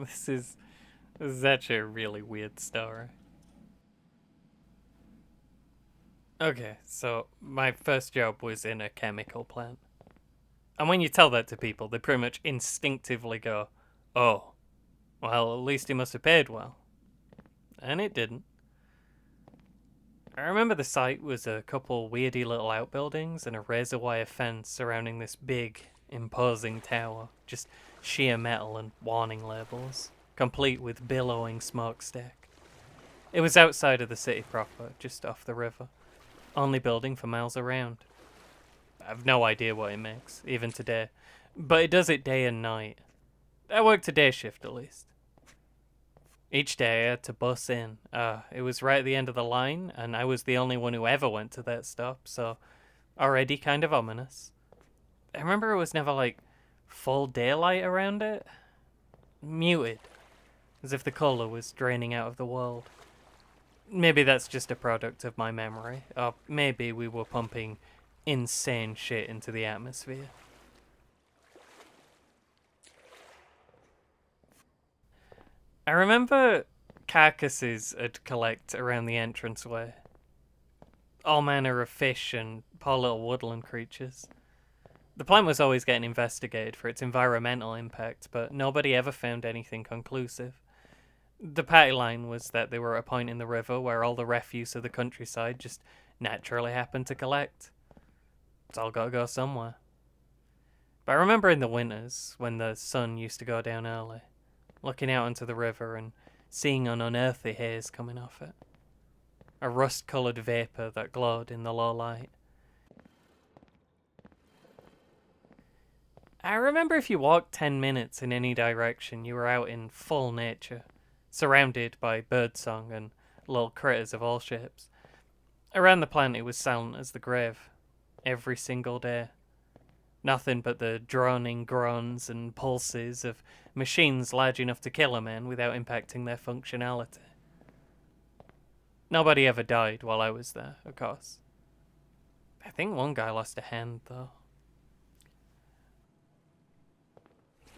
This is actually a really weird story. Okay, so my first job was in a chemical plant. And when you tell that to people, they pretty much instinctively go, "Oh, well, at least he must have paid well." And it didn't. I remember the site was a couple weirdy little outbuildings and a razor wire fence surrounding this big, imposing tower. Just sheer metal and warning labels, complete with billowing smokestack. It was outside of the city proper, just off the river. Only building for miles around. I've no idea what it makes, even today. But it does it day and night. I worked a day shift at least. Each day I had to bus in. It was right at the end of the line, and I was the only one who ever went to that stop, so already kind of ominous. I remember it was never like full daylight around it. Muted, as if the colour was draining out of the world. Maybe that's just a product of my memory, or maybe we were pumping insane shit into the atmosphere. I remember carcasses I'd collect around the entranceway. All manner of fish and poor little woodland creatures. The plant was always getting investigated for its environmental impact, but nobody ever found anything conclusive. The party line was that they were at a point in the river where all the refuse of the countryside just naturally happened to collect. It's all got to go somewhere. But I remember in the winters, when the sun used to go down early, looking out into the river and seeing an unearthly haze coming off it. A rust-coloured vapour that glowed in the low light. I remember if you walked 10 minutes in any direction, you were out in full nature, surrounded by birdsong and little critters of all shapes. Around the plant, it was silent as the grave, every single day. Nothing but the droning groans and pulses of machines large enough to kill a man without impacting their functionality. Nobody ever died while I was there, of course. I think one guy lost a hand, though.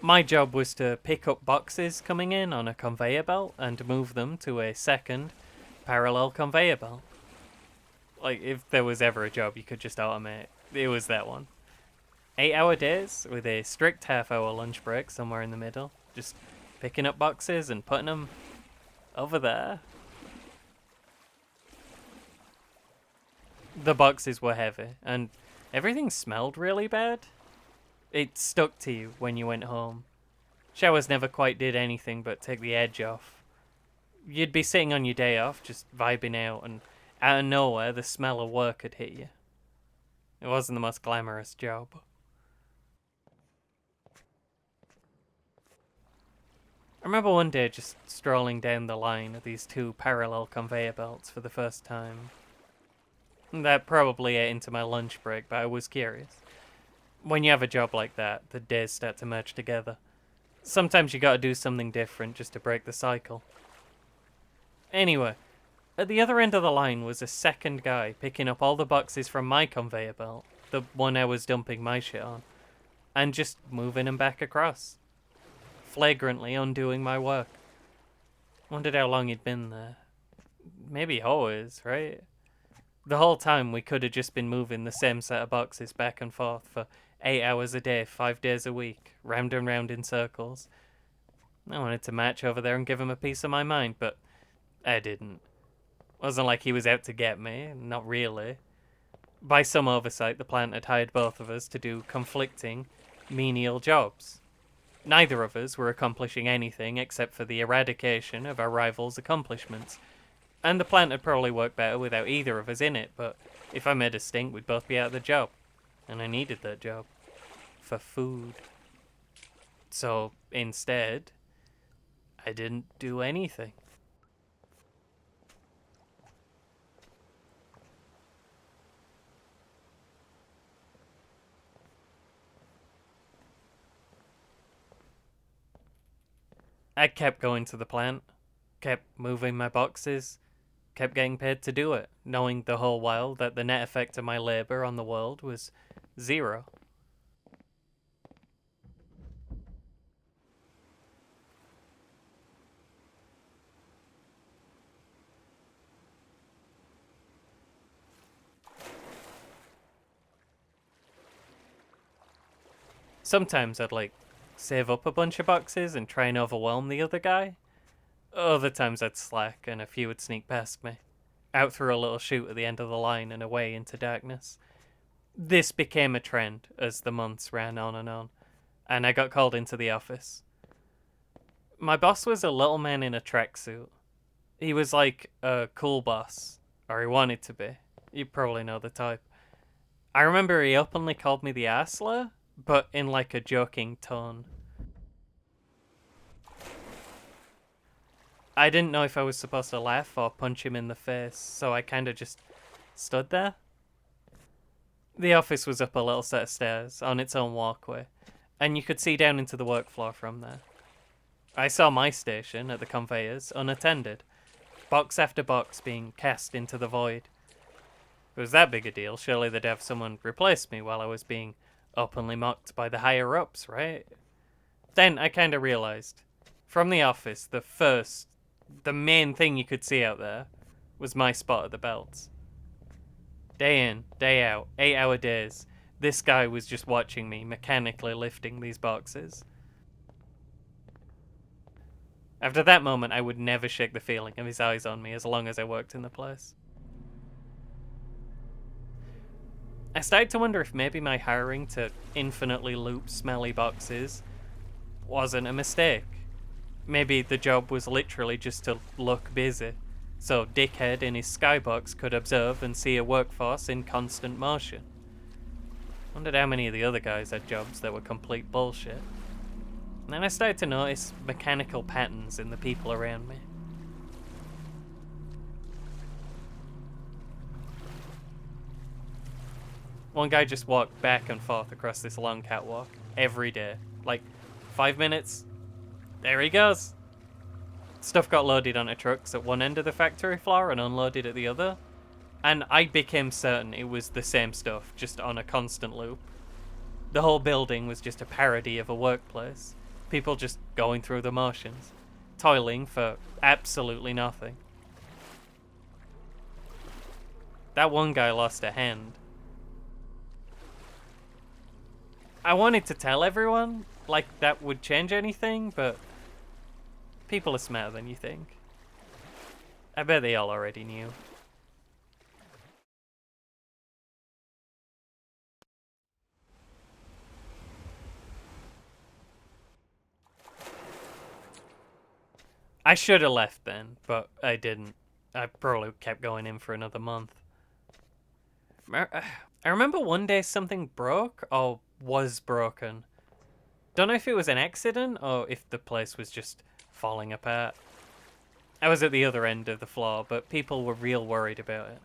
My job was to pick up boxes coming in on a conveyor belt and move them to a second parallel conveyor belt. Like, if there was ever a job you could just automate, it was that one. 8-hour days with a strict half-hour lunch break somewhere in the middle. Just picking up boxes and putting them over there. The boxes were heavy, and everything smelled really bad. It stuck to you when you went home. Showers never quite did anything but take the edge off. You'd be sitting on your day off, just vibing out, and out of nowhere, the smell of work had hit you. It wasn't the most glamorous job. I remember one day just strolling down the line of these two parallel conveyor belts for the first time. That probably ate into my lunch break, but I was curious. When you have a job like that, the days start to merge together. Sometimes you gotta do something different just to break the cycle. Anyway, at the other end of the line was a second guy picking up all the boxes from my conveyor belt, the one I was dumping my shit on, and just moving them back across. Flagrantly undoing my work. Wondered how long he'd been there. Maybe always, right? The whole time we could have just been moving the same set of boxes back and forth for 8 hours a day, 5 days a week, round and round in circles. I wanted to match over there and give him a piece of my mind, but I didn't. Wasn't like he was out to get me, not really. By some oversight, the plant had hired both of us to do conflicting, menial jobs. Neither of us were accomplishing anything except for the eradication of our rivals' accomplishments. And the plant would probably work better without either of us in it, but if I made a stink, we'd both be out of the job. And I needed that job. For food. So, instead, I didn't do anything. I kept going to the plant, kept moving my boxes, kept getting paid to do it, knowing the whole while that the net effect of my labor on the world was zero. Sometimes I'd like save up a bunch of boxes and try and overwhelm the other guy. Other times I'd slack and a few would sneak past me, out through a little chute at the end of the line and away into darkness. This became a trend as the months ran on, and I got called into the office. My boss was a little man in a tracksuit. He was like a cool boss, or he wanted to be. You probably know the type. I remember he openly called me the arsler, but in like a joking tone. I didn't know if I was supposed to laugh or punch him in the face, so I kinda just stood there. The office was up a little set of stairs on its own walkway, and you could see down into the work floor from there. I saw my station at the conveyors unattended, box after box being cast into the void. If it was that big a deal, surely they'd have someone replace me while I was being openly mocked by the higher ups, right? Then I kinda realized. From the office, the main thing you could see out there was my spot at the belts. Day in, day out, 8-hour days, this guy was just watching me mechanically lifting these boxes. After that moment, I would never shake the feeling of his eyes on me as long as I worked in the place. I started to wonder if maybe my hiring to infinitely loop smelly boxes wasn't a mistake. Maybe the job was literally just to look busy, so Dickhead in his skybox could observe and see a workforce in constant motion. Wondered how many of the other guys had jobs that were complete bullshit. And then I started to notice mechanical patterns in the people around me. One guy just walked back and forth across this long catwalk every day. Like, 5 minutes, there he goes. Stuff got loaded onto trucks at one end of the factory floor and unloaded at the other. And I became certain it was the same stuff, just on a constant loop. The whole building was just a parody of a workplace. People just going through the motions, toiling for absolutely nothing. That one guy lost a hand. I wanted to tell everyone, like that would change anything, but people are smarter than you think. I bet they all already knew. I should have left then, but I didn't. I probably kept going in for another month. I remember one day something broke, or was broken. Don't know if it was an accident, or if the place was just falling apart. I was at the other end of the floor, but people were real worried about it.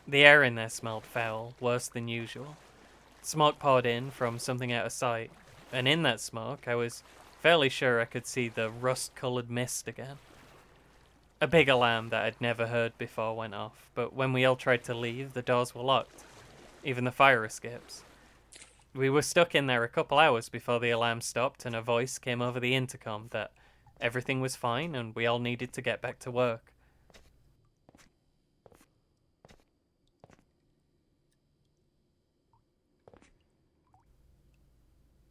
The air in there smelled foul, worse than usual. Smoke poured in from something out of sight, and in that smoke, I was fairly sure I could see the rust-coloured mist again. A big alarm that I'd never heard before went off, but when we all tried to leave, the doors were locked. Even the fire escapes. We were stuck in there a couple hours before the alarm stopped and a voice came over the intercom that everything was fine and we all needed to get back to work.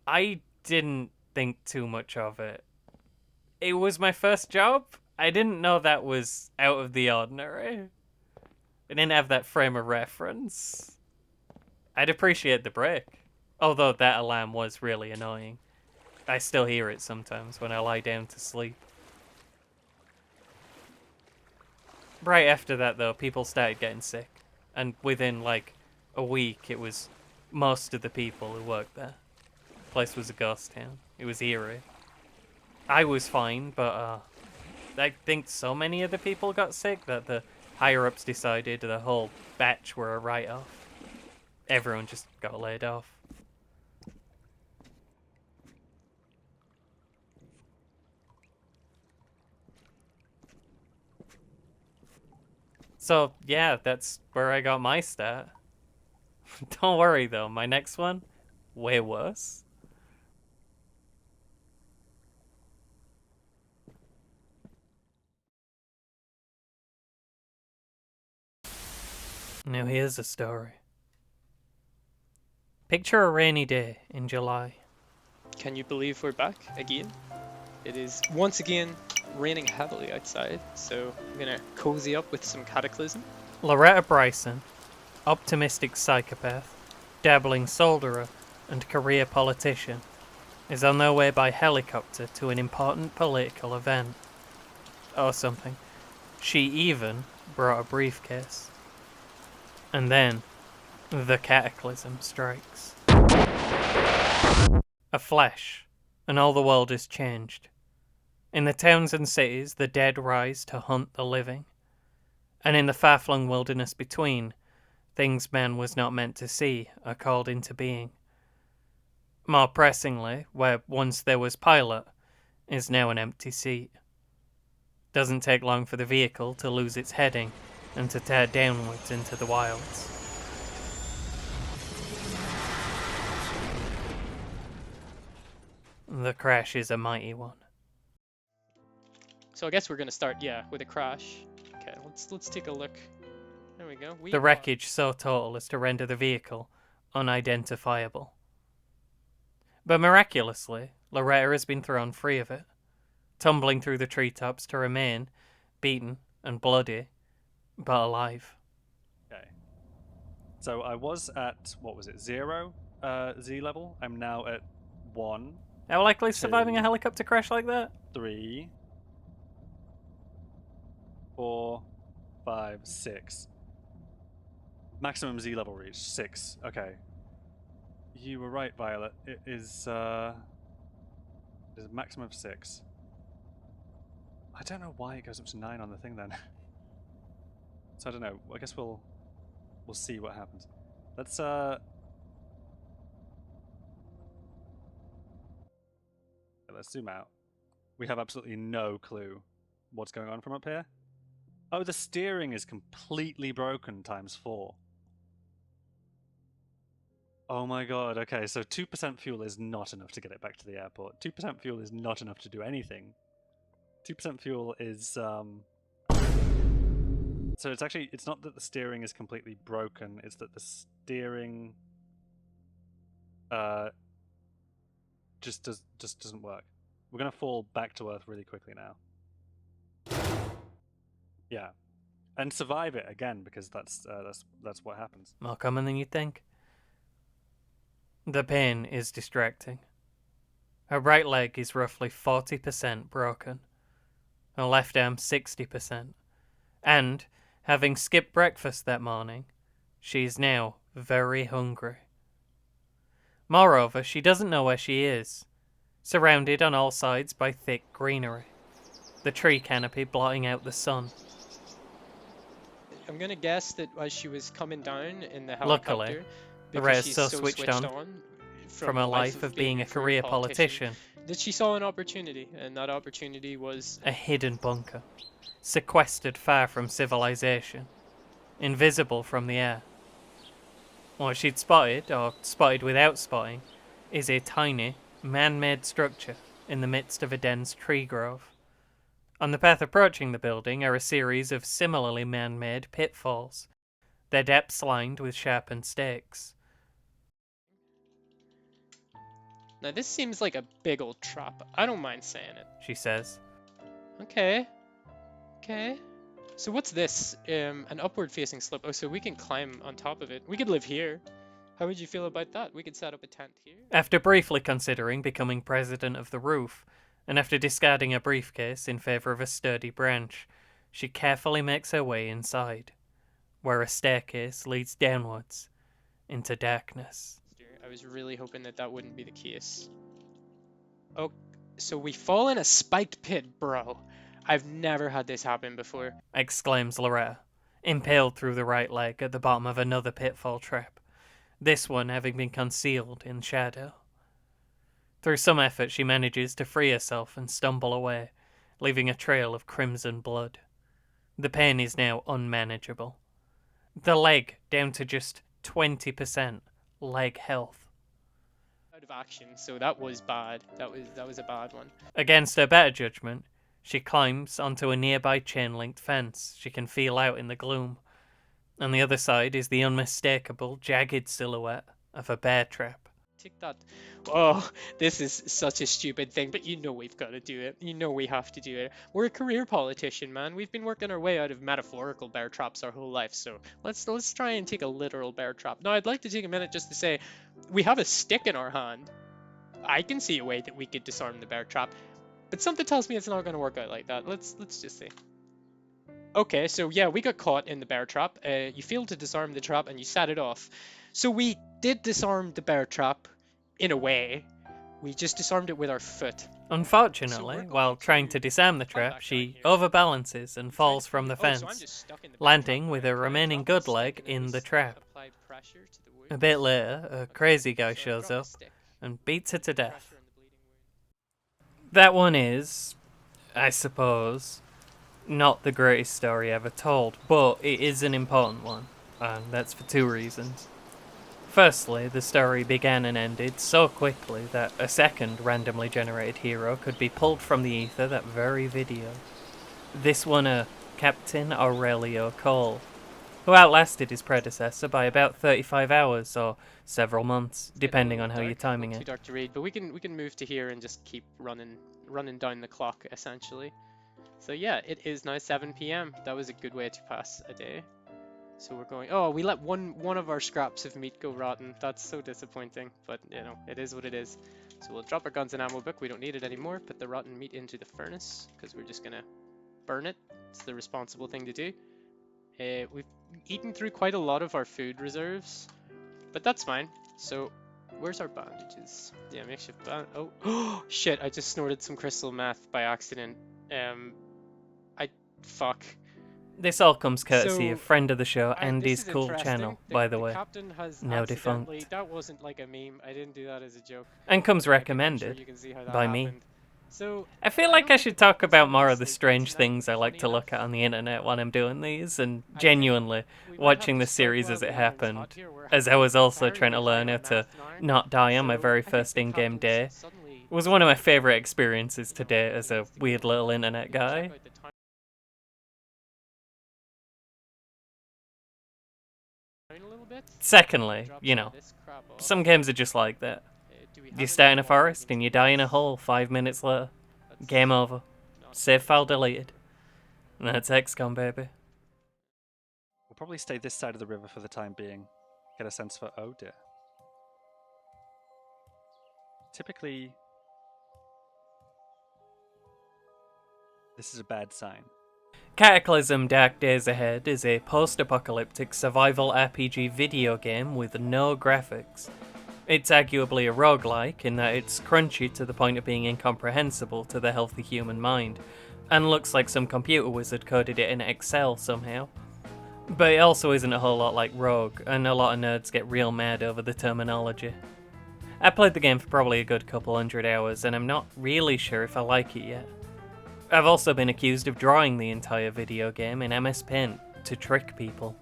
I didn't think too much of it. It was my first job. I didn't know that was out of the ordinary. I didn't have that frame of reference. I'd appreciate the break. Although that alarm was really annoying. I still hear it sometimes when I lie down to sleep. Right after that, though, people started getting sick. And within, like, a week, it was most of the people who worked there. The place was a ghost town. It was eerie. I was fine, but I think so many of the people got sick that the higher-ups decided the whole batch were a write-off. Everyone just got laid off. So, yeah, that's where I got my start. Don't worry, though, my next one, way worse. Now here's a story. Picture a rainy day in July. Can you believe we're back again? It is once again raining heavily outside, so I'm gonna cozy up with some Cataclysm. Loretta Bryson, optimistic psychopath, dabbling solderer, and career politician, is on their way by helicopter to an important political event. Or something. She even brought a briefcase. And then, the Cataclysm strikes. A flash, and all the world is changed. In the towns and cities, the dead rise to hunt the living. And in the far-flung wilderness between, things man was not meant to see are called into being. More pressingly, where once there was pilot, is now an empty seat. Doesn't take long for the vehicle to lose its heading and to tear downwards into the wilds. The crash is a mighty one. So I guess we're gonna start, with a crash. Okay, let's take a look. There we go. The wreckage so total as to render the vehicle unidentifiable. But miraculously, Loretta has been thrown free of it, tumbling through the treetops to remain beaten and bloody, but alive. Okay. So I was at, 0 Z level. I'm now at 1. How likely is surviving a helicopter crash like that? 3, 4, 5, 6. Maximum Z level reach, 6. Okay. You were right, Violet. It is a maximum of 6. I don't know why it goes up to 9 on the thing then. So I don't know. I guess we'll see what happens. Let's zoom out. We have absolutely no clue what's going on from up here. Oh, the steering is completely broken times 4. Oh my god, okay, so 2% fuel is not enough to get it back to the airport. 2% fuel is not enough to do anything. 2% fuel is, So it's not that the steering is completely broken, it's that the steering just doesn't work. We're gonna fall back to Earth really quickly now. Yeah. And survive it again, because that's what happens. More common than you'd think. The pain is distracting. Her right leg is roughly 40% broken, her left arm 60%, and, having skipped breakfast that morning, she is now very hungry. Moreover, she doesn't know where she is, surrounded on all sides by thick greenery, the tree canopy blotting out the sun. I'm gonna guess that as she was coming down in the Luckily, helicopter, Loretta because is she's so so switched on from a the life of being a career politician, that she saw an opportunity, and that opportunity was a hidden bunker, sequestered far from civilization, invisible from the air. What she'd spotted, or spotted without spotting, is a tiny, man-made structure in the midst of a dense tree grove. On the path approaching the building are a series of similarly man-made pitfalls, their depths lined with sharpened stakes. Now this seems like a big old trap. I don't mind saying it. She says. Okay. So what's this? An upward facing slope. Oh, so we can climb on top of it. We could live here. How would you feel about that? We could set up a tent here. After briefly considering becoming president of the roof, and after discarding a briefcase in favor of a sturdy branch, she carefully makes her way inside, where a staircase leads downwards into darkness. I was really hoping that wouldn't be the case. Oh, so we fall in a spiked pit, bro. I've never had this happen before. Exclaims Loretta, impaled through the right leg at the bottom of another pitfall trap, this one having been concealed in shadow. Through some effort she manages to free herself and stumble away, leaving a trail of crimson blood. The pain is now unmanageable. The leg down to just 20% leg health. Out of action, so that was bad. That was a bad one. Against her better judgment, she climbs onto a nearby chain-linked fence she can feel out in the gloom. On the other side is the unmistakable, jagged silhouette of a bear trap. Take that. Oh, this is such a stupid thing, but you know we've got to do it. You know we have to do it. We're a career politician, man. We've been working our way out of metaphorical bear traps our whole life, so let's try and take a literal bear trap. Now, I'd like to take a minute just to say, we have a stick in our hand. I can see a way that we could disarm the bear trap, but something tells me it's not going to work out like that. Let's just see. Okay, so yeah, we got caught in the bear trap. You failed to disarm the trap and you set it off. So we did disarm the bear trap in a way. We just disarmed it with our foot. Unfortunately, while trying to disarm the trap, she overbalances and falls from the fence, landing with her remaining good leg in the trap. A bit later, a crazy guy shows up and beats her to death. That one is, I suppose, not the greatest story ever told, but it is an important one, and that's for two reasons. Firstly, the story began and ended so quickly that a second randomly generated hero could be pulled from the ether that very video. This one a Captain Aurelio Cole, who outlasted his predecessor by about 35 hours or several months, depending on how you're timing it. Too dark to read, but we can move to here and just keep running down the clock essentially. So yeah, it is now 7 p.m. That was a good way to pass a day. So we're going. Oh, we let one of our scraps of meat go rotten. That's so disappointing, but you know, it is what it is. So we'll drop our guns and ammo book. We don't need it anymore. Put the rotten meat into the furnace because we're just gonna burn it. It's the responsible thing to do. We've eaten through quite a lot of our food reserves, but that's fine. So where's our bandages? Yeah, makeshift band. Oh, shit! I just snorted some crystal meth by accident. Fuck. This all comes courtesy So, of friend of the show this Andy's is cool interesting. channel, by the way, captain has now accidentally- defunct, That wasn't like a meme. I didn't do that as a joke. and comes I'm sure recommended you can see how that by me. happened. So I feel I like don't I think should the talk captain's about gonna more be of the sleeping strange tonight, things I like funny to look enough. at on the internet when I'm doing these, and I think genuinely we might have watching to the start series while as the it iron's happened, hot here. We're as I was also very trying to learn how behind on to math now. not die on my So very I think first the in-game captain's day. suddenly It was one of my decided, favourite experiences to date as he a needs to weird go little internet check guy. out the town a little bit. Secondly, Drop you some of know, this crap off. some games are just like that. Do we You have start in any a water? I forest need and you to die in a use- hole 5 minutes later. That's Game over. not- Save file deleted. And that's XCOM, baby. We'll probably stay this side of the river for the time being. Get a sense for, oh dear. Typically, this is a bad sign. Cataclysm Dark Days Ahead is a post-apocalyptic survival RPG video game with no graphics. It's arguably a roguelike in that it's crunchy to the point of being incomprehensible to the healthy human mind, and looks like some computer wizard coded it in Excel somehow. But it also isn't a whole lot like Rogue, and a lot of nerds get real mad over the terminology. I played the game for probably a good couple hundred hours, and I'm not really sure if I like it yet. I've also been accused of drawing the entire video game in MS Paint to trick people.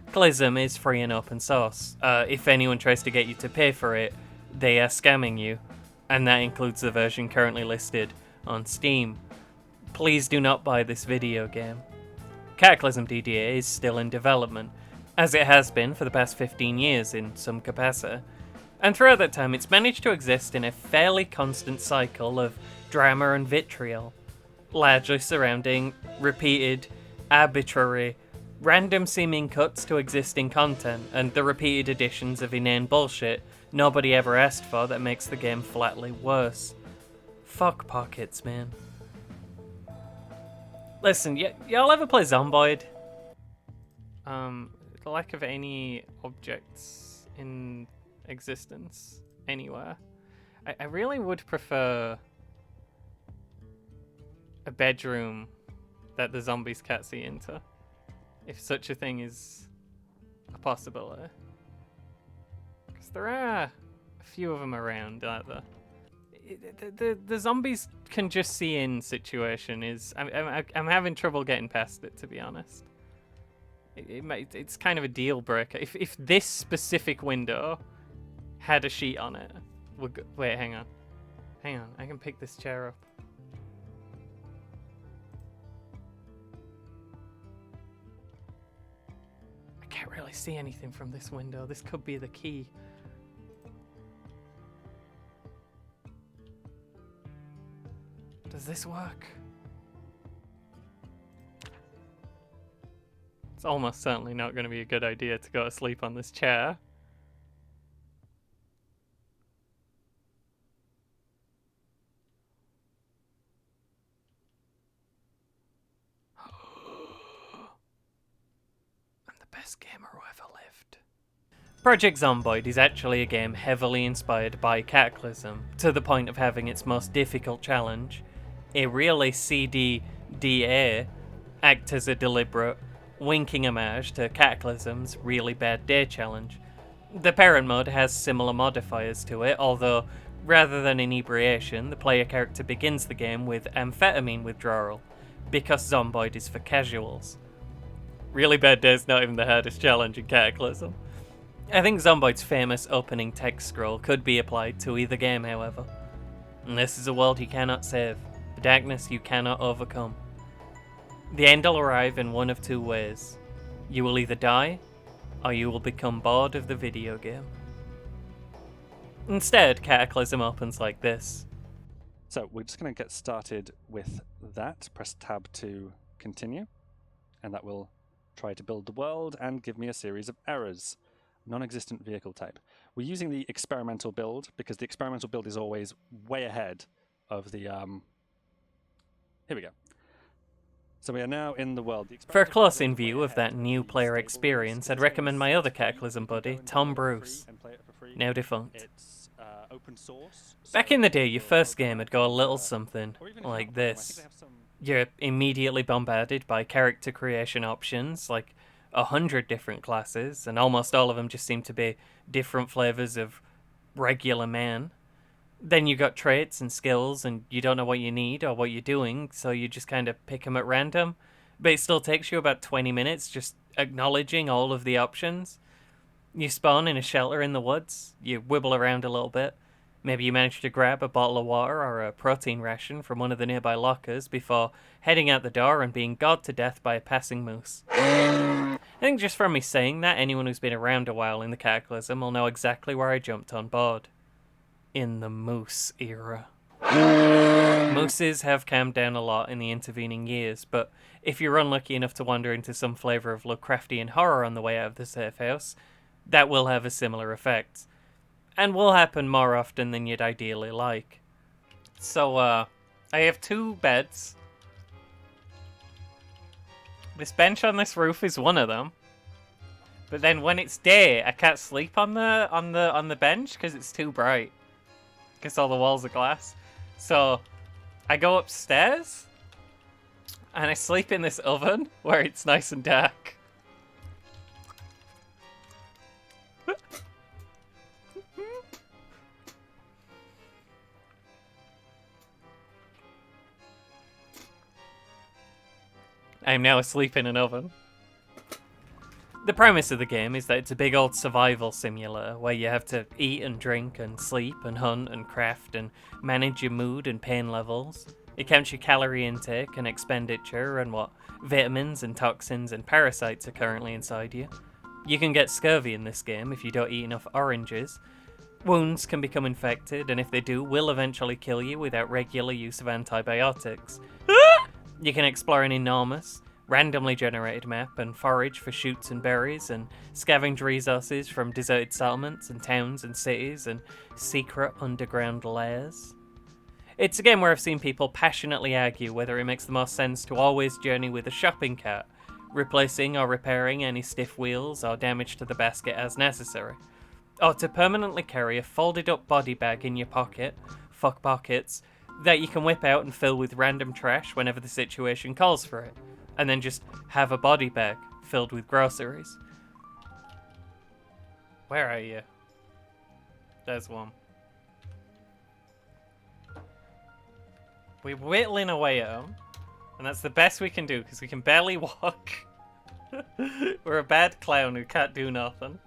Cataclysm is free and open source. If anyone tries to get you to pay for it, they are scamming you, and that includes the version currently listed on Steam. Please do not buy this video game. Cataclysm DDA is still in development, as it has been for the past 15 years in some capacity, and throughout that time it's managed to exist in a fairly constant cycle of drama and vitriol, largely surrounding repeated, arbitrary, random-seeming cuts to existing content and the repeated additions of inane bullshit nobody ever asked for that makes the game flatly worse. Fuck pockets, man. Listen, y'all ever play Zomboid? The lack of any objects in existence anywhere. I really would prefer a bedroom that the zombies can't see into, if such a thing is a possibility. Because there are a few of them around, aren't there? The zombies can just see in situation is I'm having trouble getting past it, to be honest. It's kind of a deal breaker. If this specific window had a sheet on it, wait, hang on, I can pick this chair up. I can't really see anything from this window. This could be the key. Does this work? It's almost certainly not going to be a good idea to go to sleep on this chair. I'm the best gamer who ever lived. Project Zomboid is actually a game heavily inspired by Cataclysm, to the point of having its most difficult challenge, a really CD DA, act as a deliberate, winking homage to Cataclysm's Really Bad Day challenge. The parent mode has similar modifiers to it, although rather than inebriation, the player character begins the game with amphetamine withdrawal, because Zomboid is for casuals. Really Bad Day is not even the hardest challenge in Cataclysm. I think Zomboid's famous opening text scroll could be applied to either game, however. And this is a world you cannot save, a darkness you cannot overcome. The end will arrive in one of two ways. You will either die, or you will become bored of the video game. Instead, Cataclysm opens like this. So we're just going to get started with that. Press tab to continue, and that will try to build the world and give me a series of errors. Non-existent vehicle type. We're using the experimental build because the experimental build is always way ahead of the... Here we go. So we are now in the world. For a close-in view of that new player experience, I'd recommend my other Cataclysm buddy, Tom Bruce, now defunct. Back in the day, your first game would go a little something like this. You're immediately bombarded by character creation options, like 100 different classes, and almost all of them just seem to be different flavors of regular man. Then you got traits and skills, and you don't know what you need or what you're doing, so you just kind of pick them at random. But it still takes you about 20 minutes just acknowledging all of the options. You spawn in a shelter in the woods, you wibble around a little bit. Maybe you manage to grab a bottle of water or a protein ration from one of the nearby lockers before heading out the door and being gored to death by a passing moose. I think just from me saying that, anyone who's been around a while in the Cataclysm will know exactly where I jumped on board. In the moose era. Mooses have calmed down a lot in the intervening years, but if you're unlucky enough to wander into some flavour of Lovecraftian horror on the way out of the safe house, that will have a similar effect. And will happen more often than you'd ideally like. So, I have 2 beds. This bench on this roof is one of them. But then when it's day, I can't sleep on the bench because it's too bright. Because all the walls are glass. So I go upstairs and I sleep in this oven where it's nice and dark. I am now asleep in an oven. The premise of the game is that it's a big old survival simulator where you have to eat and drink and sleep and hunt and craft and manage your mood and pain levels. It counts your calorie intake and expenditure and what vitamins and toxins and parasites are currently inside you. You can get scurvy in this game if you don't eat enough oranges. Wounds can become infected, and if they do, will eventually kill you without regular use of antibiotics. You can explore an enormous, randomly generated map and forage for shoots and berries and scavenge resources from deserted settlements and towns and cities and secret underground lairs. It's a game where I've seen people passionately argue whether it makes the most sense to always journey with a shopping cart, replacing or repairing any stiff wheels or damage to the basket as necessary, or to permanently carry a folded up body bag in your pocket, fuck pockets, that you can whip out and fill with random trash whenever the situation calls for it, and then just have a body bag filled with groceries. Where are you? There's one. We're whittling away at him, and that's the best we can do because we can barely walk. We're a bad clown who can't do nothing.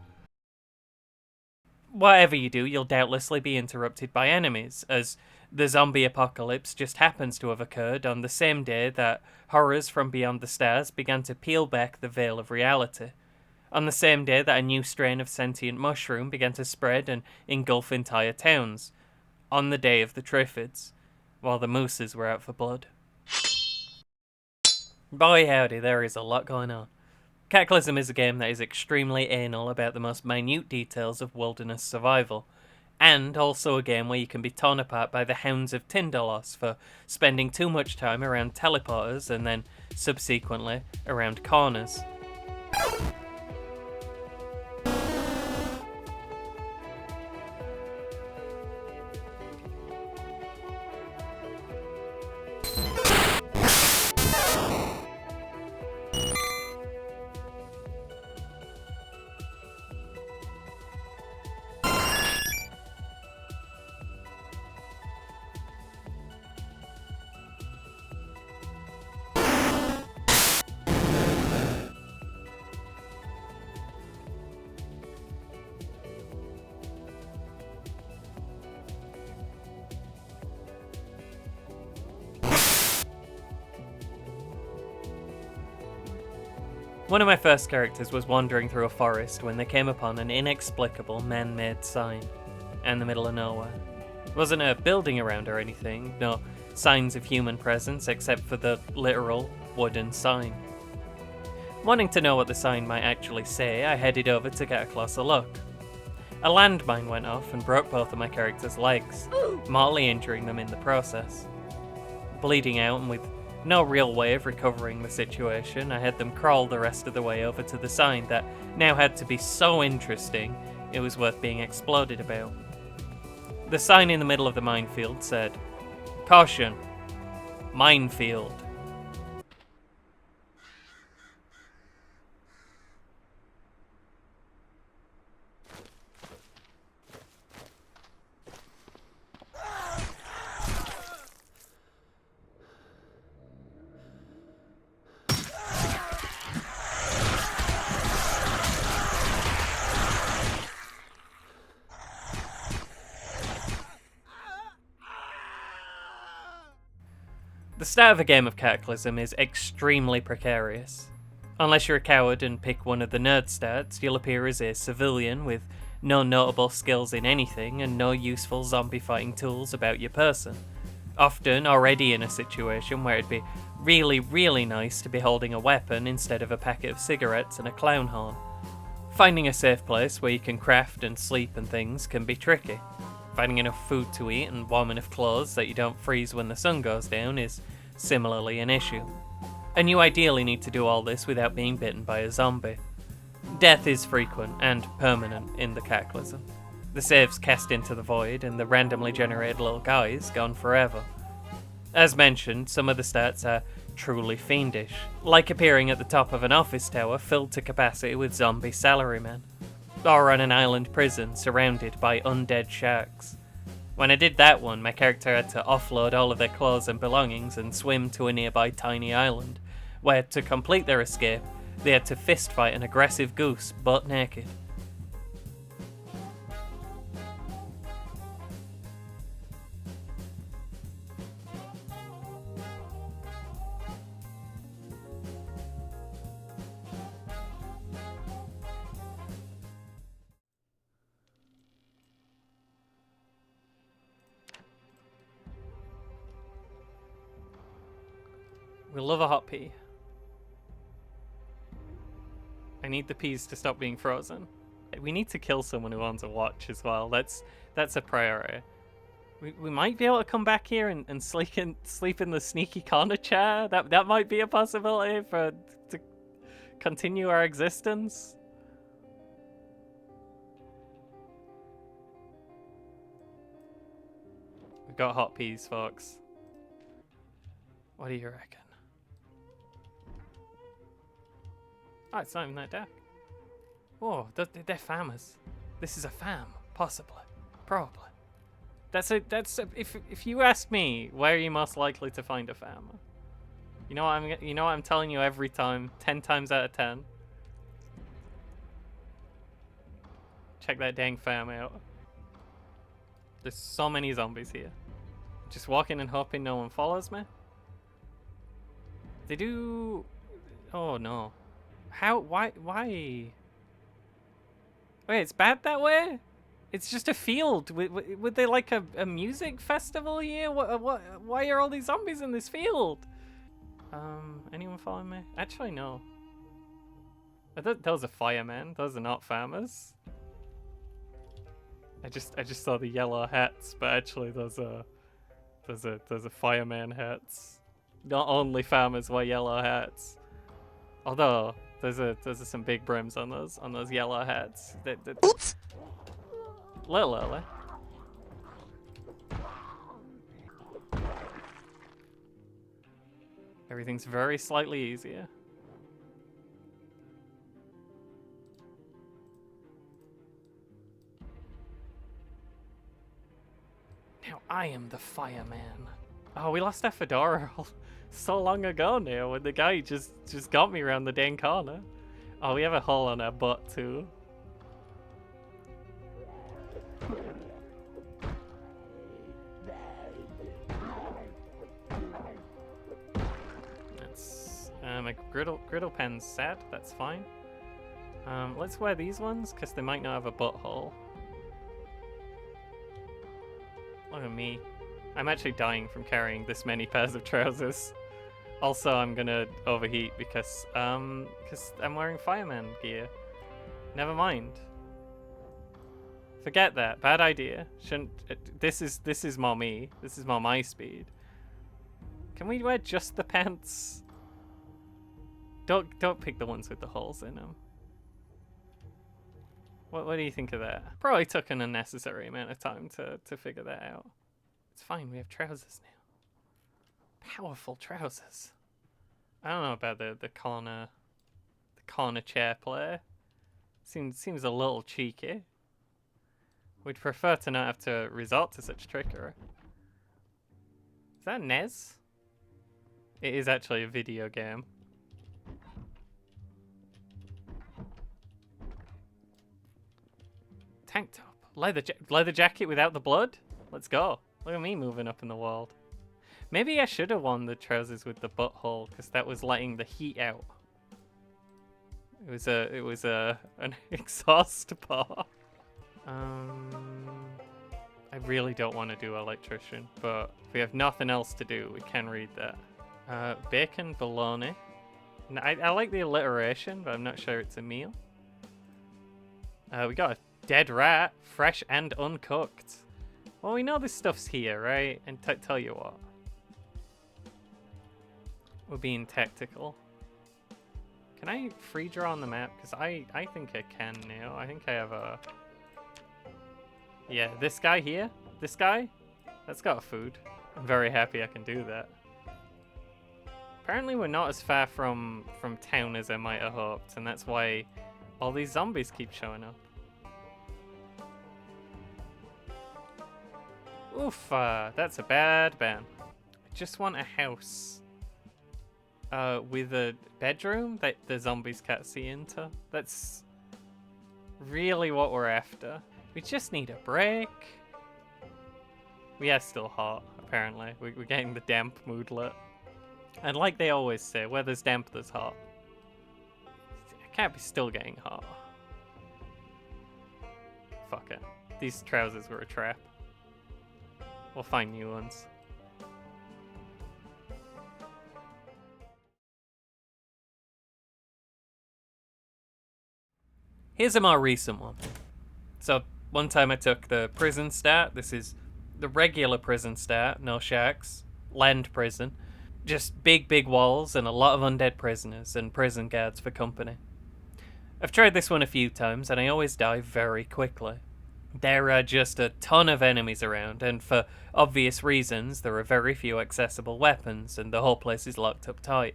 Whatever you do, you'll doubtlessly be interrupted by enemies, as the zombie apocalypse just happens to have occurred on the same day that horrors from beyond the stars began to peel back the veil of reality. On the same day that a new strain of sentient mushroom began to spread and engulf entire towns. On the day of the Triffids. while the mooses were out for blood. Boy howdy, there is a lot going on. Cataclysm is a game that is extremely anal about the most minute details of wilderness survival, and also a game where you can be torn apart by the hounds of Tindalos for spending too much time around teleporters and then, subsequently, around corners. One of my first characters was wandering through a forest when they came upon an inexplicable man-made sign in the middle of nowhere. There wasn't a building around or anything, no signs of human presence except for the literal wooden sign. Wanting to know what the sign might actually say, I headed over to get a closer look. A landmine went off and broke both of my characters' legs, mortally injuring them in the process. Bleeding out and with no real way of recovering the situation, I had them crawl the rest of the way over to the sign that now had to be so interesting it was worth being exploded about. The sign in the middle of the minefield said, "Caution, minefield." The start of a game of Cataclysm is extremely precarious. Unless you're a coward and pick one of the nerd stats, you'll appear as a civilian with no notable skills in anything and no useful zombie fighting tools about your person. Often already in a situation where it'd be really, really nice to be holding a weapon instead of a packet of cigarettes and a clown horn. Finding a safe place where you can craft and sleep and things can be tricky. Finding enough food to eat and warm enough clothes that you don't freeze when the sun goes down is similarly an issue. And you ideally need to do all this without being bitten by a zombie. Death is frequent and permanent in the Cataclysm. The saves cast into the void and the randomly generated little guy is gone forever. As mentioned, some of the stats are truly fiendish, like appearing at the top of an office tower filled to capacity with zombie salarymen, or on an island prison surrounded by undead sharks. When I did that one, my character had to offload all of their clothes and belongings and swim to a nearby tiny island, where to complete their escape, they had to fistfight an aggressive goose butt naked. We love a hot pea. I need the peas to stop being frozen. We need to kill someone who owns a watch as well. That's a priority. We might be able to come back here and sleep in the sneaky corner chair. That might be a possibility to continue our existence. We've got hot peas, folks. What do you reckon? Oh, it's not even that dark. Oh, they're farmers. This is a farm, possibly, probably. If you ask me, where are you most likely to find a farmer? You know what I'm telling you every time, 10 times out of 10. Check that dang farm out. There's so many zombies here. Just walking and hoping no one follows me. They do. Oh no. How? Why? Wait, it's bad that way? It's just a field. Would they like a music festival here? Why are all these zombies in this field? Anyone following me? Actually, no. I thought those are firemen. Those are not farmers. I just saw the yellow hats, but actually those are fireman hats. Not only farmers wear yellow hats. Although there's some big brims on those yellow hats. Oops. Little early. Everything's very slightly easier. Now I am the fireman. Oh, we lost our fedora so long ago now when the guy just got me around the dang corner. Oh, we have a hole on our butt too. That's my griddle pen's sad. That's fine. Let's wear these ones because they might not have a butthole. Look at me. I'm actually dying from carrying this many pairs of trousers. Also, I'm gonna overheat because I'm wearing fireman gear. Never mind. Forget that. Bad idea. Shouldn't. This is more me. This is more my speed. Can we wear just the pants? Don't pick the ones with the holes in them. What do you think of that? Probably took an unnecessary amount of time to figure that out. It's fine, we have trousers now. Powerful trousers. I don't know about the corner chair play. Seems a little cheeky. We'd prefer to not have to resort to such trickery. Is that NES? It is actually a video game. Tank top. Leather jacket without the blood? Let's go. Look at me moving up in the world. Maybe I should have worn the trousers with the butthole because that was letting the heat out. It was an exhaust bar. I really don't want to do electrician, but if we have nothing else to do, we can read that. Bacon bologna. I like the alliteration, but I'm not sure it's a meal. We got a dead rat, fresh and uncooked. Well, we know this stuff's here, right? And tell you what. We're being tactical. Can I free draw on the map? Because I think I can now. I think I have a... Yeah, this guy here. This guy. That's got food. I'm very happy I can do that. Apparently we're not as far from town as I might have hoped. And that's why all these zombies keep showing up. Oof, that's a bad ban. I just want a house with a bedroom that the zombies can't see into. That's really what we're after. We just need a break. We are still hot, apparently. We're getting the damp moodlet. And like they always say, where there's damp, there's hot. I can't be still getting hot. Fuck it. These trousers were a trap. We'll find new ones. Here's a more recent one. So, one time I took the prison stat. This is the regular prison stat, no shacks, land prison. Just big walls and a lot of undead prisoners and prison guards for company. I've tried this one a few times and I always die very quickly. There are just a ton of enemies around, and for obvious reasons, there are very few accessible weapons, and the whole place is locked up tight.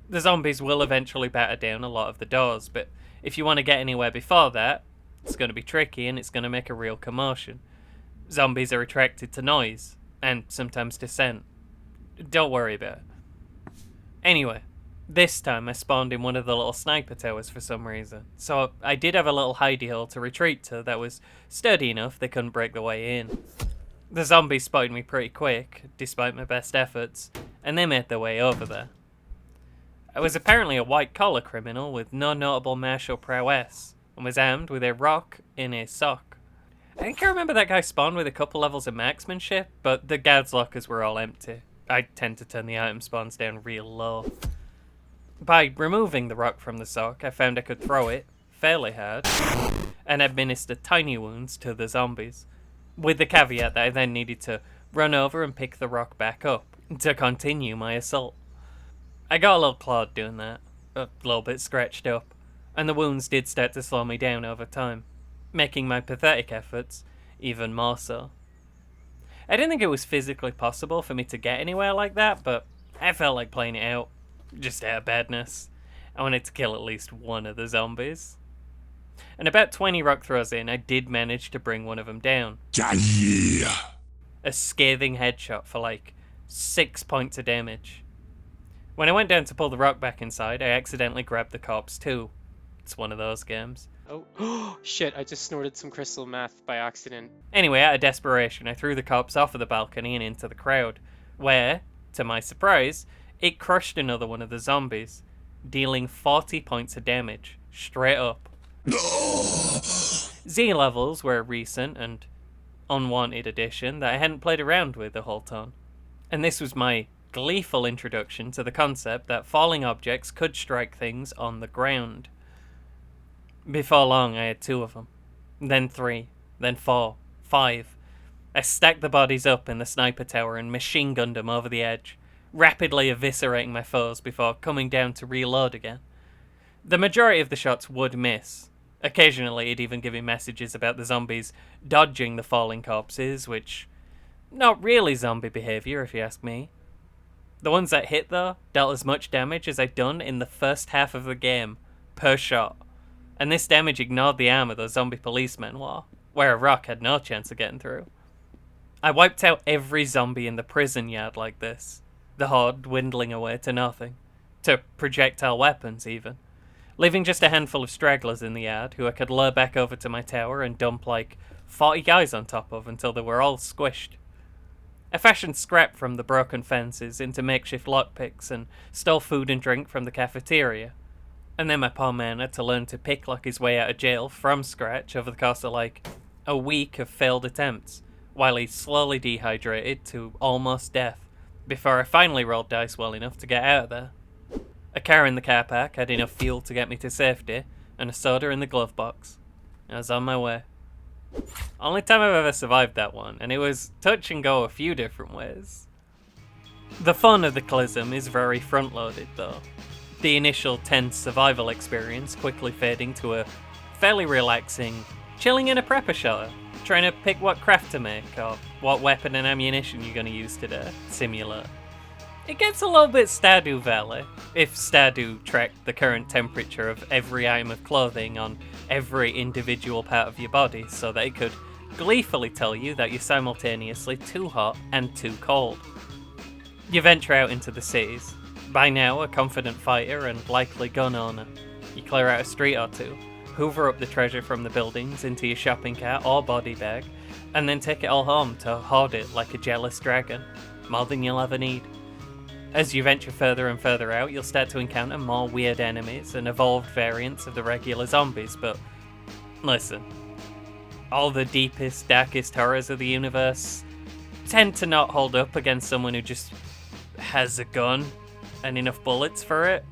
The zombies will eventually batter down a lot of the doors, but if you want to get anywhere before that, it's going to be tricky and it's going to make a real commotion. Zombies are attracted to noise, and sometimes to scent. Don't worry about it. Anyway, this time I spawned in one of the little sniper towers for some reason. So I did have a little hidey hole to retreat to that was sturdy enough they couldn't break the way in. The zombies spotted me pretty quick, despite my best efforts, and they made their way over there. I was apparently a white-collar criminal with no notable martial prowess, and was armed with a rock in a sock. I think I remember that guy spawned with a couple levels of marksmanship, but the guards' lockers were all empty. I tend to turn the item spawns down real low. By removing the rock from the sock, I found I could throw it fairly hard and administer tiny wounds to the zombies, with the caveat that I then needed to run over and pick the rock back up to continue my assault. I got a little clawed doing that, a little bit scratched up, and the wounds did start to slow me down over time, making my pathetic efforts even more so. I didn't think it was physically possible for me to get anywhere like that, but I felt like playing it out, just out of badness. I wanted to kill at least one of the zombies. And about 20 rock throws in, I did manage to bring one of them down. Yeah. A scathing headshot for like 6 points of damage. When I went down to pull the rock back inside, I accidentally grabbed the corpse too. It's one of those games. Oh, shit, I just snorted some crystal meth by accident. Anyway, out of desperation, I threw the corpse off of the balcony and into the crowd, where, to my surprise, it crushed another one of the zombies, dealing 40 points of damage, straight up. Z levels were a recent and unwanted addition that I hadn't played around with a whole ton, and this was my gleeful introduction to the concept that falling objects could strike things on the ground. Before long, I had 2 of them, then 3, then 4, 5. I stacked the bodies up in the sniper tower and machine gunned them over the edge, rapidly eviscerating my foes before coming down to reload again. The majority of the shots would miss. Occasionally, it'd even give me messages about the zombies dodging the falling corpses, which, not really zombie behaviour if you ask me. The ones that hit, though, dealt as much damage as I'd done in the first half of the game, per shot. And this damage ignored the armor those zombie policemen wore, where a rock had no chance of getting through. I wiped out every zombie in the prison yard like this, the horde dwindling away to nothing, to projectile weapons even, leaving just a handful of stragglers in the yard who I could lure back over to my tower and dump like 40 guys on top of until they were all squished. I fashioned scrap from the broken fences into makeshift lockpicks and stole food and drink from the cafeteria. And then my poor man had to learn to picklock his way out of jail from scratch over the course of like a week of failed attempts, while he slowly dehydrated to almost death, before I finally rolled dice well enough to get out of there. A car in the car park had enough fuel to get me to safety, and a soda in the glove box. I was on my way. Only time I've ever survived that one, and it was touch and go a few different ways. The fun of the Cataclysm is very front-loaded though. The initial tense survival experience quickly fading to a fairly relaxing, chilling in a prepper shelter, trying to pick what craft to make or what weapon and ammunition you're going to use today, simulator. It gets a little bit Stardew Valley, if Stardew tracked the current temperature of every item of clothing on every individual part of your body so that it could gleefully tell you that you're simultaneously too hot and too cold. You venture out into the cities, by now a confident fighter and likely gun owner. You clear out a street or two, hoover up the treasure from the buildings into your shopping cart or body bag, and then take it all home to hoard it like a jealous dragon, more than you'll ever need. As you venture further and further out, you'll start to encounter more weird enemies and evolved variants of the regular zombies, but listen, all the deepest, darkest horrors of the universe tend to not hold up against someone who just has a gun and enough bullets for it.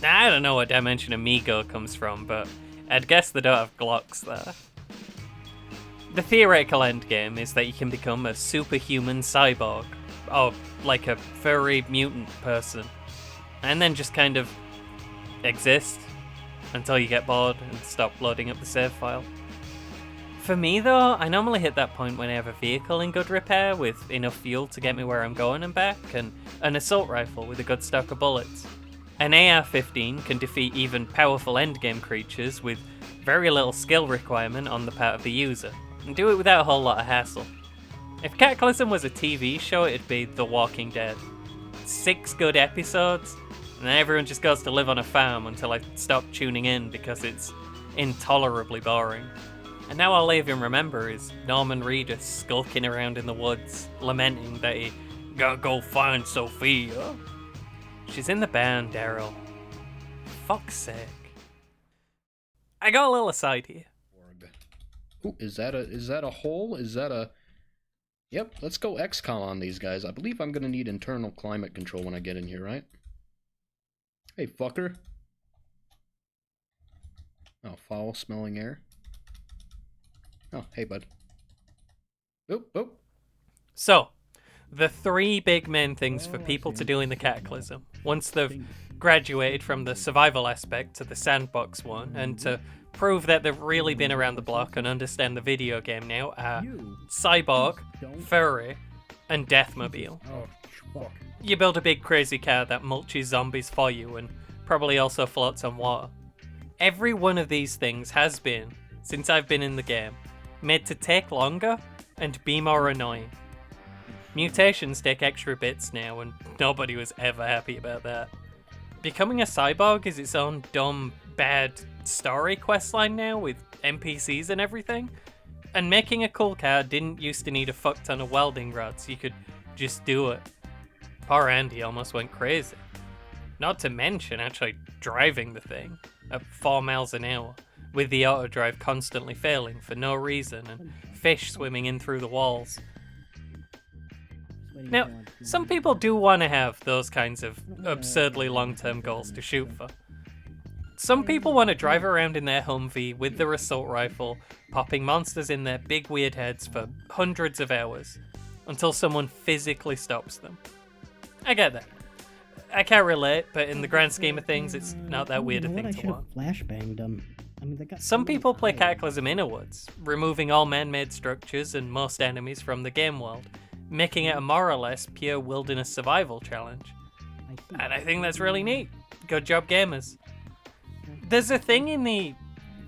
Now, I don't know what dimension Amigo comes from, but I'd guess they don't have Glocks there. The theoretical endgame is that you can become a superhuman cyborg, or like a furry mutant person, and then just kind of exist until you get bored and stop loading up the save file. For me though, I normally hit that point when I have a vehicle in good repair with enough fuel to get me where I'm going and back, and an assault rifle with a good stock of bullets. An AR-15 can defeat even powerful endgame creatures with very little skill requirement on the part of the user, and do it without a whole lot of hassle. If Cataclysm was a TV show, it'd be The Walking Dead. 6 good episodes, and then everyone just goes to live on a farm until I stop tuning in because it's intolerably boring. And now all I even remember is Norman Reedus skulking around in the woods, lamenting that he gotta go find Sophia. She's in the band, Daryl. Fuck's sake. I got a little aside here. Ooh, is that a hole? Is that a... Yep, let's go XCOM on these guys. I believe I'm gonna need internal climate control when I get in here, right? Hey, fucker. Oh, foul-smelling air. Oh, hey, bud. Oop, oop. So, the three big main things for people to do in the Cataclysm, once they've graduated from the survival aspect to the sandbox one, and to prove that they've really been around the block and understand the video game now, are Cyborg, Furry, and Deathmobile. Oh, fuck. You build a big crazy car that mulches zombies for you and probably also floats on water. Every one of these things has been, since I've been in the game, made to take longer and be more annoying. Mutations take extra bits now, and nobody was ever happy about that. Becoming a cyborg is its own dumb, bad story questline now, with NPCs and everything. And making a cool car didn't used to need a fuck ton of welding rods, you could just do it. Poor Andy almost went crazy. Not to mention actually driving the thing at 4 miles an hour, with the auto drive constantly failing for no reason, and fish swimming in through the walls. Now, some people do want to have those kinds of absurdly long-term goals to shoot for. Some people want to drive around in their Humvee with their assault rifle, popping monsters in their big weird heads for hundreds of hours, until someone physically stops them. I get that. I can't relate, but in the grand scheme of things, it's not that weird a thing to want. Flashbanged them. I mean, they got Some really people play high. Cataclysm in woods, removing all man-made structures and most enemies from the game world, making it a more or less pure wilderness survival challenge. And I think that's really neat. Good job, gamers. There's a thing in the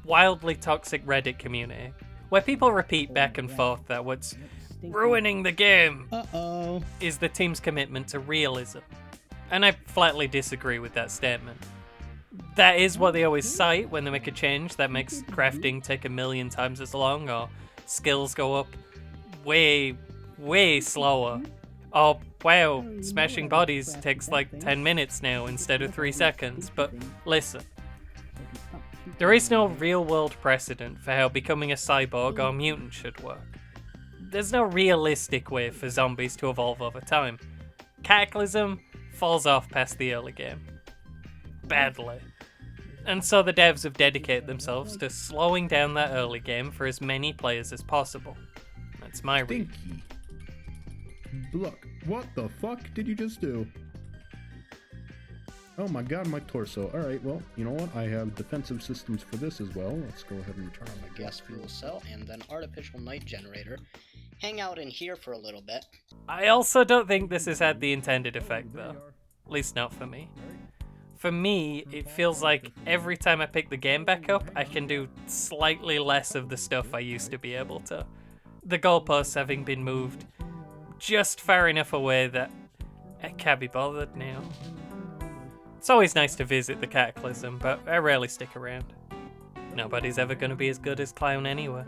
wildly toxic Reddit community where people repeat back and forth that what's ruining the game Uh-oh. is the team's commitment to realism. And I flatly disagree with that statement. That is what they always cite when they make a change that makes crafting take 1,000,000 times as long, or skills go up way, way slower. Oh, wow, smashing bodies takes like 10 minutes now instead of 3 seconds. But listen, there is no real-world precedent for how becoming a cyborg or mutant should work. There's no realistic way for zombies to evolve over time. Cataclysm falls off past the early game. Badly. And so the devs have dedicated themselves to slowing down that early game for as many players as possible. That's my read. Stinky. Look, what the fuck did you just do? Oh my god, my torso. Alright, well, you know what? I have defensive systems for this as well. Let's go ahead and turn on my Gas fuel cell and then artificial night generator. Hang out in here for a little bit. I also don't think this has had the intended effect, though. At least not for me. For me, it feels like every time I pick the game back up, I can do slightly less of the stuff I used to be able to. The goalposts having been moved just far enough away that I can't be bothered now. It's always nice to visit the Cataclysm, but I rarely stick around. Nobody's ever going to be as good as Clown anyway.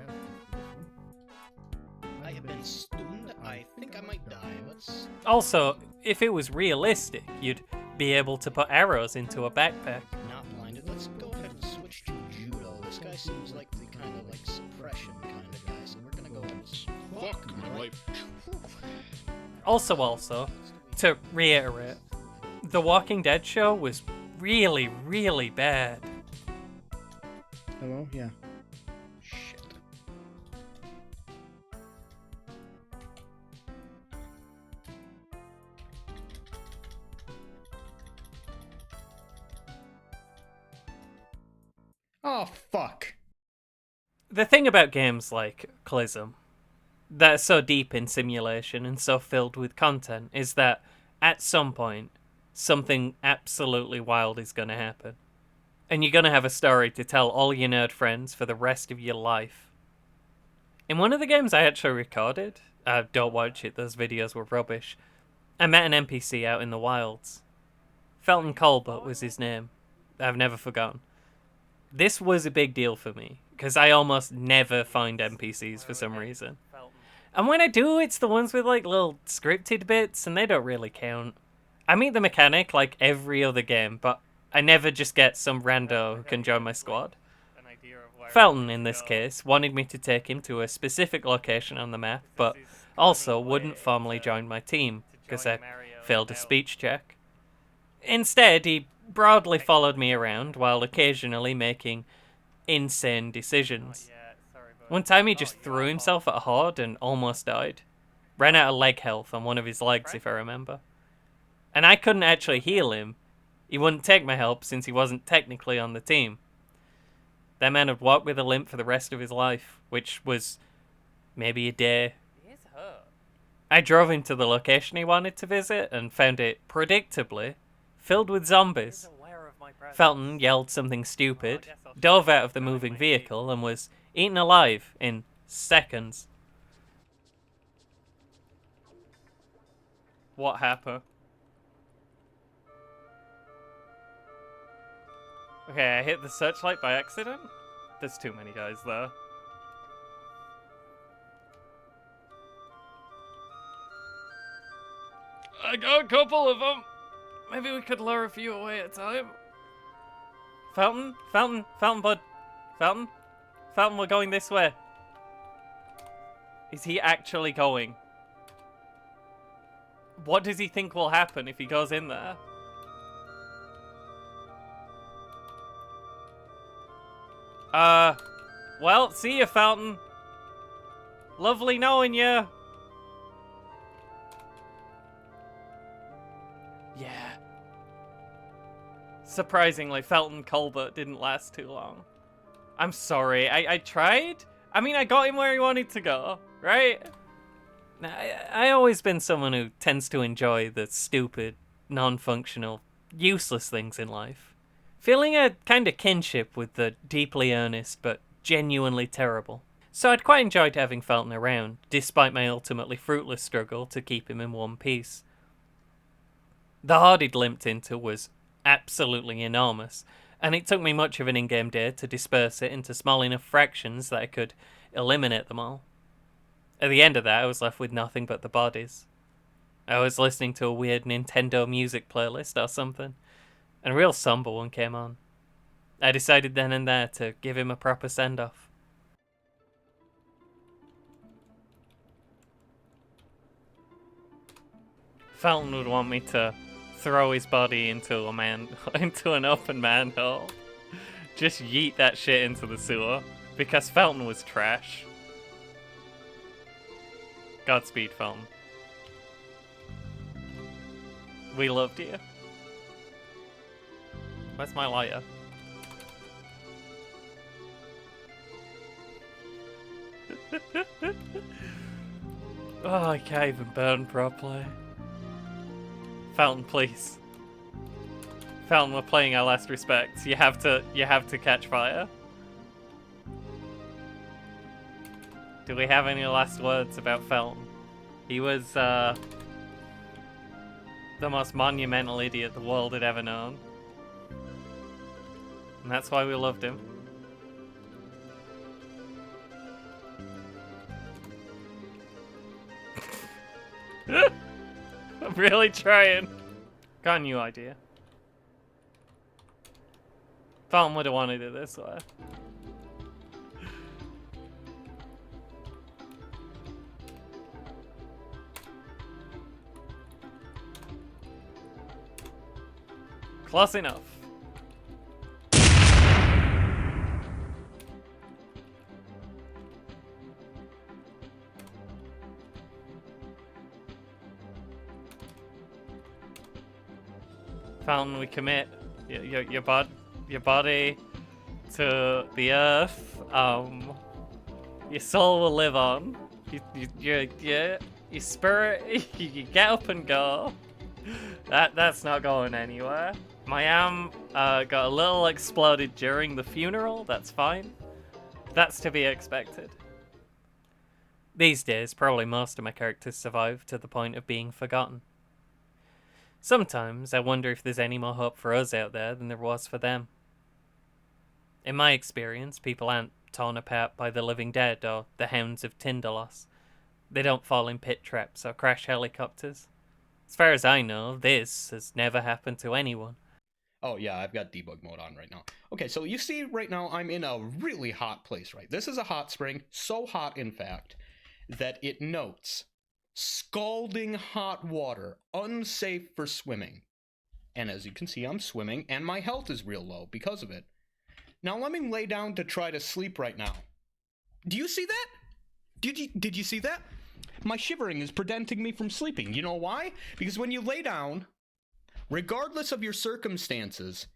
I have been stunned. I think I might die. Let's... Also, if it was realistic, you'd be able to put arrows into a backpack. Not blinded. Let's go ahead and switch to judo. This guy seems like the kind of like suppression kind of guy, so we're gonna go and fuck my life. Also, to reiterate, The Walking Dead show was really, really bad. Hello? Yeah. Shit. Oh, fuck. The thing about games like Clism, that are so deep in simulation and so filled with content, is that at some point, something absolutely wild is going to happen. And you're going to have a story to tell all your nerd friends for the rest of your life. In one of the games I actually recorded, don't watch it, those videos were rubbish, I met an NPC out in the wilds. Felton Colbert was his name. I've never forgotten. This was a big deal for me, because I almost never find NPCs for some reason. And when I do, it's the ones with like little scripted bits, and they don't really count. I meet the mechanic like every other game, but I never just get some rando who can join my squad. Felton, in this case, wanted me to take him to a specific location on the map, but also wouldn't formally join my team, because I failed a speech check. Instead, he broadly followed me around while occasionally making insane decisions. One time he just threw himself at a horde and almost died. Ran out of leg health on one of his legs, if I remember. And I couldn't actually heal him. He wouldn't take my help since he wasn't technically on the team. That man would walk with a limp for the rest of his life, which was maybe a day. I drove him to the location he wanted to visit and found it, predictably, filled with zombies. Felton yelled something stupid, dove out of the moving vehicle, and was eaten alive in seconds. What happened? Okay, I hit the searchlight by accident? There's too many guys there. I got a couple of them. Maybe we could lure a few away at a time. Felton, bud. Felton, we're going this way. Is he actually going? What does he think will happen if he goes in there? Well, see ya, Felton. Lovely knowing you. Yeah. Surprisingly, Felton Colbert didn't last too long. I'm sorry, I tried? I mean, I got him where he wanted to go, right? I always been someone who tends to enjoy the stupid, non-functional, useless things in life. Feeling a kind of kinship with the deeply earnest but genuinely terrible. So I'd quite enjoyed having Felton around, despite my ultimately fruitless struggle to keep him in one piece. The horde he'd limped into was absolutely enormous, and it took me much of an in-game day to disperse it into small enough fractions that I could eliminate them all. At the end of that, I was left with nothing but the bodies. I was listening to a weird Nintendo music playlist or something, and a real somber one came on. I decided then and there to give him a proper send-off. Felton would want me to throw his body into an open manhole. Just yeet that shit into the sewer, because Felton was trash. Godspeed, Felton. We loved you. Where's my lighter? Oh, I can't even burn properly. Felton, please. Felton, we're playing our last respects. You have to catch fire. Do we have any last words about Felton? He was the most monumental idiot the world had ever known. And that's why we loved him. I'm really trying. Got a new idea. Felton would have wanted it this way. Close enough. Felton, we commit your body to the earth. Your soul will live on. Your spirit, you get up and go. That's not going anywhere. My arm got a little exploded during the funeral. That's fine. That's to be expected. These days, probably most of my characters survive to the point of being forgotten. Sometimes I wonder if there's any more hope for us out there than there was for them. In my experience, people aren't torn apart by the living dead or the hounds of Tindalos. They don't fall in pit traps or crash helicopters. As far as I know, this has never happened to anyone. Oh, yeah, I've got debug mode on right now. Okay, so you see right now I'm in a really hot place, right? This is a hot spring, so hot, in fact, that it notes scalding hot water, unsafe for swimming. And as you can see, I'm swimming, and my health is real low because of it. Now let me lay down to try to sleep right now. Do you see that? Did you see that? My shivering is preventing me from sleeping. You know why? Because when you lay down, regardless of your circumstances,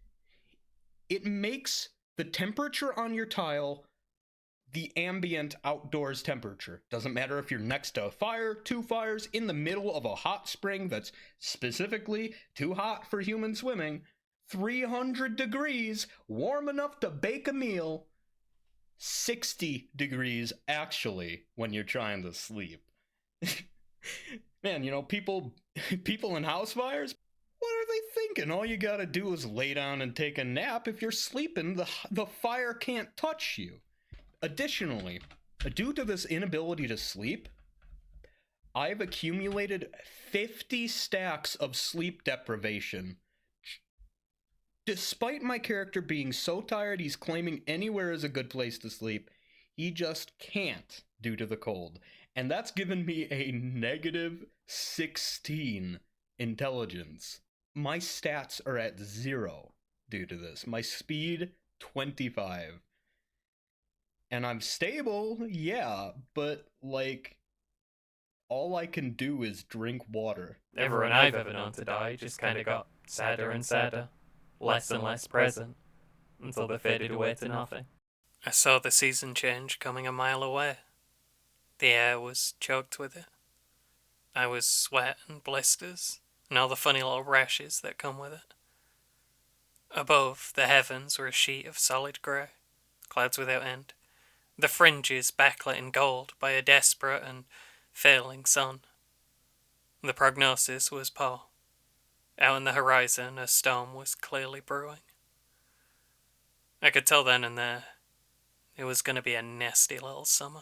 it makes the temperature on your tile the ambient outdoors temperature. Doesn't matter if you're next to a fire, two fires, in the middle of a hot spring that's specifically too hot for human swimming, 300 degrees, warm enough to bake a meal, 60 degrees actually when you're trying to sleep. Man, you know, people in house fires, what are they thinking? All you gotta do is lay down and take a nap. If you're sleeping, the fire can't touch you. Additionally, due to this inability to sleep, I've accumulated 50 stacks of sleep deprivation. Despite my character being so tired he's claiming anywhere is a good place to sleep, he just can't due to the cold. And that's given me a negative 16 intelligence. My stats are at 0 due to this. My speed, 25. And I'm stable, yeah, but, like, all I can do is drink water. Everyone I've ever known to die just kind of got sadder and sadder, less and less present, until they faded away to nothing. I saw the season change coming a mile away. The air was choked with it. I was sweat and blisters, and all the funny little rashes that come with it. Above, the heavens were a sheet of solid grey, clouds without end, the fringes backlit in gold by a desperate and failing sun. The prognosis was poor. Out on the horizon, a storm was clearly brewing. I could tell then and there it was going to be a nasty little summer.